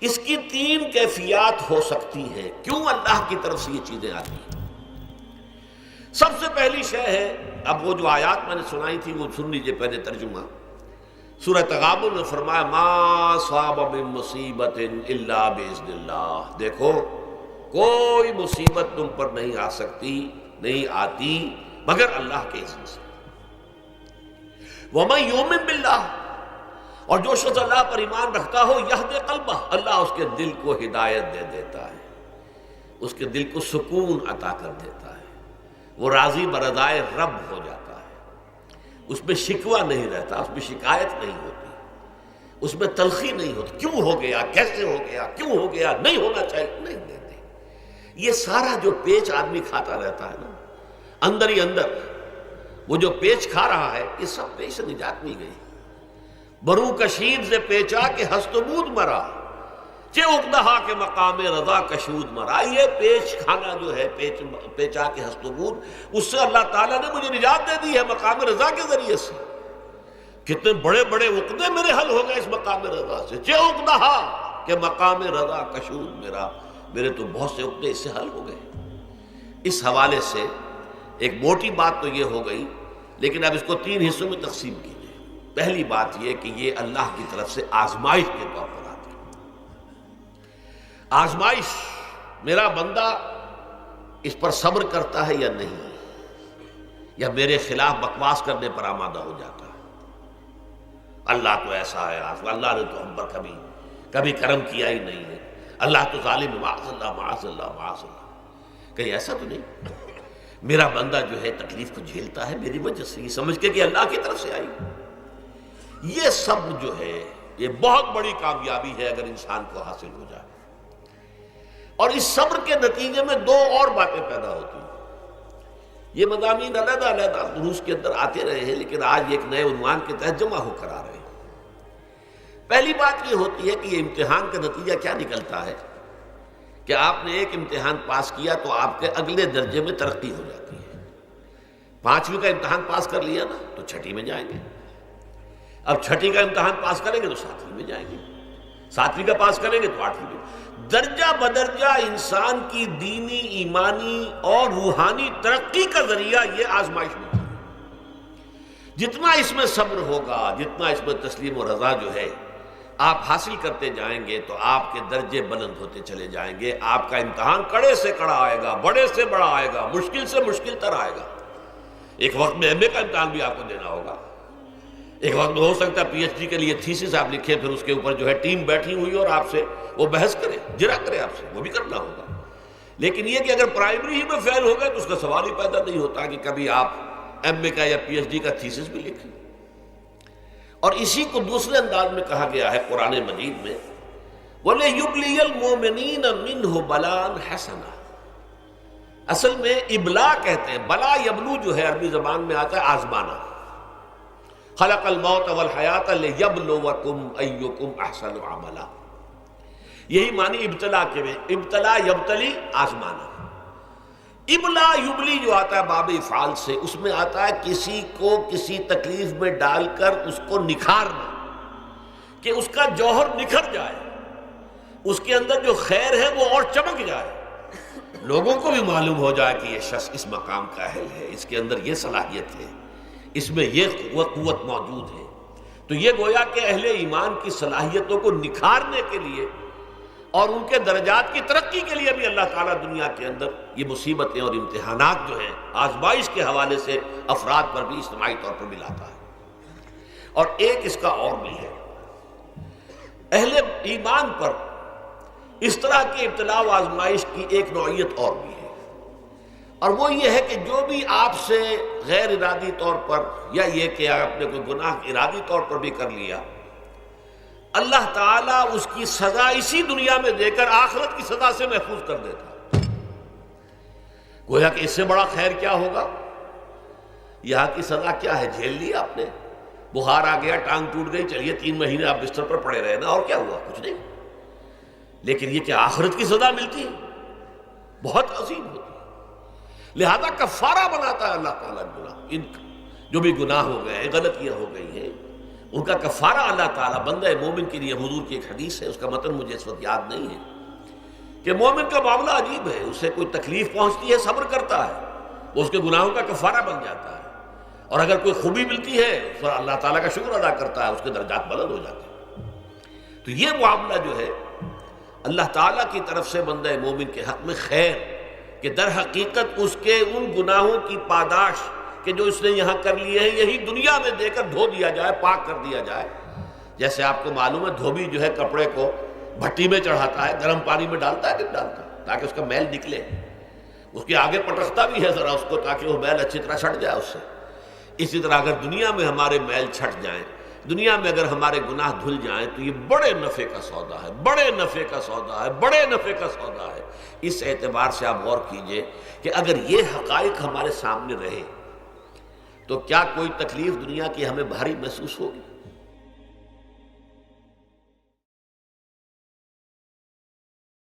اس کی تین کیفیات ہو سکتی ہیں، کیوں اللہ کی طرف سے یہ چیزیں آتی ہیں۔ سب سے پہلی شے ہے، اب وہ جو آیات میں نے سنائی تھی وہ سن لیجیے پہلے ترجمہ۔ سورہ تغابن میں فرمایا ما صاب من مصیبت الا باذن اللہ، دیکھو کوئی مصیبت تم پر نہیں آ سکتی، نہیں آتی مگر اللہ کے اذن سے۔ ومن یؤمن باللہ، اور جو شخص اللہ پر ایمان رکھتا ہو یہد قلبہ، اللہ اس کے دل کو ہدایت دے دیتا ہے، اس کے دل کو سکون عطا کر دیتا ہے، وہ راضی برضائے رب ہو جاتا ہے، اس میں شکوہ نہیں رہتا، اس میں شکایت نہیں ہوتی، اس میں تلخی نہیں ہوتی، کیوں ہو گیا، کیسے ہو گیا، کیوں ہو گیا، نہیں ہونا چاہیے، نہیں دیتے۔ یہ سارا جو پیچ آدمی کھاتا رہتا ہے نا اندر ہی اندر، وہ جو پیچ کھا رہا ہے، یہ سب پیچ سے نجات مل گئی۔ برو کشید سے پیچا کے ہست بود مرا، چے اقدہا کے مقام رضا کشود مرا۔ یہ پیچ کھانا جو ہے، پیچا کے ہست بود، اس سے اللہ تعالیٰ نے مجھے نجات دے دی ہے مقام رضا کے ذریعے سے۔ کتنے بڑے بڑے عقدے میرے حل ہو گئے اس مقام رضا سے، چے اقدہا کے مقام رضا کشود میرا، میرے تو بہت سے عقدے اس سے حل ہو گئے۔ اس حوالے سے ایک موٹی بات تو یہ ہو گئی، لیکن اب اس کو تین حصوں میں تقسیم کیجیے۔ پہلی بات یہ کہ یہ اللہ کی طرف سے آزمائش کے طور پر آتی ہے۔ آزمائش، میرا بندہ اس پر صبر کرتا ہے یا نہیں، یا میرے خلاف بکواس کرنے پر آمادہ ہو جاتا ہے۔ اللہ تو ایسا ہے، اللہ نے تو ہم پر کبھی کرم کیا ہی نہیں ہے، اللہ تو ظالم ہے، معاذ اللہ معاذ اللہ معاذ اللہ۔ کہیں ایسا تو نہیں، میرا بندہ جو ہے تکلیف کو جھیلتا ہے میری وجہ سے، یہ سمجھ کے کہ اللہ کی طرف سے آئی۔ یہ سب جو ہے یہ بہت بڑی کامیابی ہے اگر انسان کو حاصل ہو جائے۔ اور اس صبر کے نتیجے میں دو اور باتیں پیدا ہوتی ہیں۔ یہ مضامین علیحدہ علیحدہ دروس کے اندر آتے رہے ہیں، لیکن آج ایک نئے عنوان کے تحت جمع ہو کر آ رہے ہیں۔ پہلی بات یہ ہوتی ہے کہ یہ امتحان کا نتیجہ کیا نکلتا ہے کہ آپ نے ایک امتحان پاس کیا تو آپ کے اگلے درجے میں ترقی ہو جاتی ہے۔ 5ویں کا امتحان پاس کر لیا نا تو 6ٹھی میں جائیں گے، اب 6ٹھی کا امتحان پاس کریں گے تو 7ویں میں جائیں گے، 7ویں کا پاس کریں گے تو 8ویں میں۔ درجہ بدرجہ انسان کی دینی، ایمانی اور روحانی ترقی کا ذریعہ یہ آزمائش ہوتی ہے۔ جتنا اس میں صبر ہوگا، جتنا اس میں تسلیم و رضا جو ہے آپ حاصل کرتے جائیں گے تو آپ کے درجے بلند ہوتے چلے جائیں گے۔ آپ کا امتحان کڑے سے کڑا آئے گا، بڑے سے بڑا آئے گا، مشکل سے مشکل تر آئے گا۔ ایک وقت میں ایم اے کا امتحان بھی آپ کو دینا ہوگا، ایک وقت میں ہو سکتا ہے پی ایچ ڈی کے لیے تھیسس آپ لکھیں، پھر اس کے اوپر جو ہے ٹیم بیٹھی ہوئی اور آپ سے وہ بحث کرے، جرا کرے آپ سے، وہ بھی کرنا ہوگا۔ لیکن یہ کہ اگر پرائمری ہی میں فیل ہو گئے تو اس کا سوال ہی پیدا نہیں ہوتا کہ کبھی آپ ایم اے کا یا پی ایچ ڈی کا تھیسس بھی لکھیں۔ اور اسی کو دوسرے انداز میں کہا گیا ہے قرآن مجید میں، وَلِيُبْلِيَ الْمُؤْمِنِينَ مِنْهُ بَلَاءً حَسَنًا۔ اصل میں ابلا کہتے ہیں، بلا یبلو جو ہے عربی زبان میں آتا ہے آزمانا۔ خلق الموت والحیات لیبلوکم ایکم احسن عملا، یہی معنی ابتلا کے میں، ابتلا یبتلی آزمانا۔ ابلا یبلی جو آتا ہے باب افعال سے، اس میں آتا ہے کسی کو کسی تکلیف میں ڈال کر اس کو نکھارنا، کہ اس کا جوہر نکھر جائے، اس کے اندر جو خیر ہے وہ اور چمک جائے، لوگوں کو بھی معلوم ہو جائے کہ یہ شخص اس مقام کا اہل ہے، اس کے اندر یہ صلاحیت ہے، اس میں یہ قوت موجود ہے۔ تو یہ گویا کہ اہل ایمان کی صلاحیتوں کو نکھارنے کے لیے اور ان کے درجات کی ترقی کے لیے بھی اللہ تعالیٰ دنیا کے اندر یہ مصیبتیں اور امتحانات جو ہیں آزمائش کے حوالے سے افراد پر بھی اجتماعی طور پر بھی لاتا ہے۔ اور ایک اس کا اور بھی ہے، اہل ایمان پر اس طرح کی ابتلا و آزمائش کی ایک نوعیت اور بھی ہے، اور وہ یہ ہے کہ جو بھی آپ سے غیر ارادی طور پر یا یہ کہ آپ نے کوئی گناہ ارادی طور پر بھی کر لیا، اللہ تعالیٰ اس کی سزا اسی دنیا میں دے کر آخرت کی سزا سے محفوظ کر دیتا۔ گویا کہ اس سے بڑا خیر کیا ہوگا؟ یہاں کی سزا کیا ہے؟ جھیل لی آپ نے، بخار آ گیا، ٹانگ ٹوٹ گئی، چلیے 3 مہینے آپ بستر پر پڑے رہے نا، اور کیا ہوا؟ کچھ نہیں۔ لیکن یہ کہ آخرت کی سزا ملتی ہے، بہت عظیم ہوتی ہے۔ لہذا کفارہ بناتا ہے اللہ تعالیٰ گناہ، ان جو بھی گناہ ہو گئے ہیں، غلطیاں ہو گئی ہیں، ان کا کفارہ اللہ تعالیٰ بندہ مومن کے لیے، حضور کی ایک حدیث ہے، اس کا متن مجھے اس وقت یاد نہیں ہے، کہ مومن کا معاملہ عجیب ہے، اسے کوئی تکلیف پہنچتی ہے صبر کرتا ہے، وہ اس کے گناہوں کا کفارہ بن جاتا ہے، اور اگر کوئی خوبی ملتی ہے تو اللہ تعالیٰ کا شکر ادا کرتا ہے، اس کے درجات بلند ہو جاتے ہیں۔ تو یہ معاملہ جو ہے اللہ تعالیٰ کی طرف سے بندہ مومن کے حق میں خیر، کہ در حقیقت اس کے ان گناہوں کی پاداش کہ جو اس نے یہاں کر لیے ہیں، یہی دنیا میں دے کر دھو دیا جائے، پاک کر دیا جائے۔ جیسے آپ کو معلوم ہے دھوبی جو ہے کپڑے کو بھٹی میں چڑھاتا ہے، گرم پانی میں ڈالتا ہے، نہیں ڈالتا، تاکہ اس کا میل نکلے، اس کے آگے پٹختا بھی ہے ذرا اس کو، تاکہ وہ میل اچھی طرح چھٹ جائے اس سے۔ اسی طرح اگر دنیا میں ہمارے میل چھٹ جائیں، دنیا میں اگر ہمارے گناہ دھل جائیں، تو یہ بڑے نفع کا سودا ہے، بڑے نفع کا سودا ہے، بڑے نفع کا سودا ہے۔ اس اعتبار سے آپ غور کیجئے کہ اگر یہ حقائق ہمارے سامنے رہے تو کیا کوئی تکلیف دنیا کی ہمیں بھاری محسوس ہوگی؟